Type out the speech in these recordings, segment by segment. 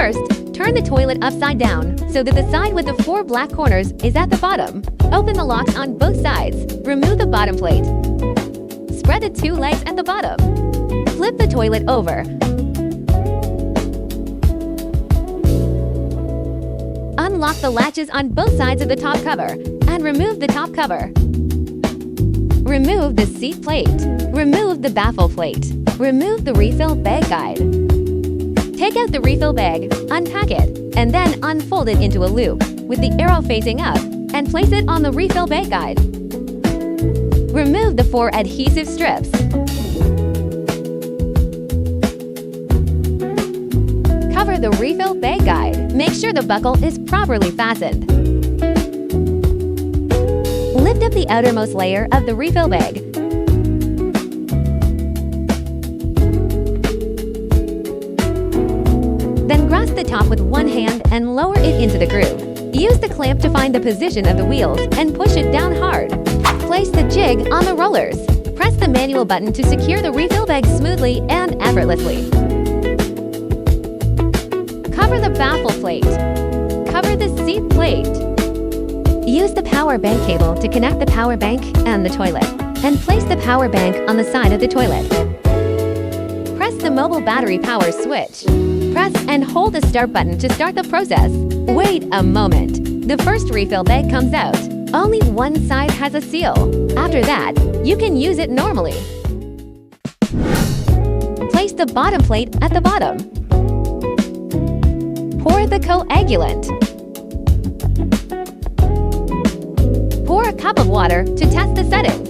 First, turn the toilet upside down so that the side with the 4 black corners is at the bottom. Open the locks on both sides. Remove the bottom plate. Spread the 2 legs at the bottom. Flip the toilet over. Unlock the latches on both sides of the top cover and remove the top cover. Remove the seat plate. Remove the baffle plate. Remove the refill bag guide. Take out the refill bag, unpack it, and then unfold it into a loop with the arrow facing up and place it on the refill bag guide. Remove the 4 adhesive strips. Cover the refill bag guide. Make sure the buckle is properly fastened. Lift up the outermost layer of the refill bag. Then grasp the top with one hand and lower it into the groove. Use the clamp to find the position of the wheels and push it down hard. Place the jig on the rollers. Press the manual button to secure the refill bag smoothly and effortlessly. Cover the baffle plate. Cover the seat plate. Use the power bank cable to connect the power bank and the toilet, and place the power bank on the side of the toilet. Press the mobile battery power switch. Press and hold the start button to start the process. Wait a moment. The first refill bag comes out. Only one side has a seal. After that, you can use it normally. Place the bottom plate at the bottom. Pour the coagulant. Pour a cup of water to test the settings.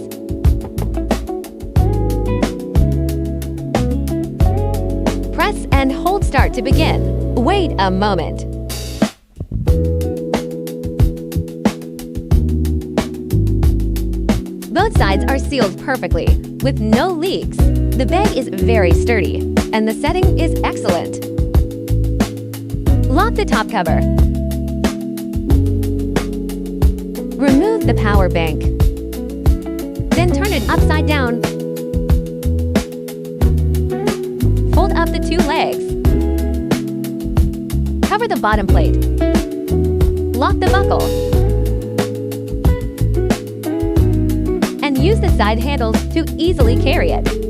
Press and hold start to begin. Wait a moment. Both sides are sealed perfectly, with no leaks. The bag is very sturdy, and the setting is excellent. Lock the top cover. Remove the power bank. Then turn it upside down. Fold up the 2 legs. Cover the bottom plate. Lock the buckle. And use the side handles to easily carry it.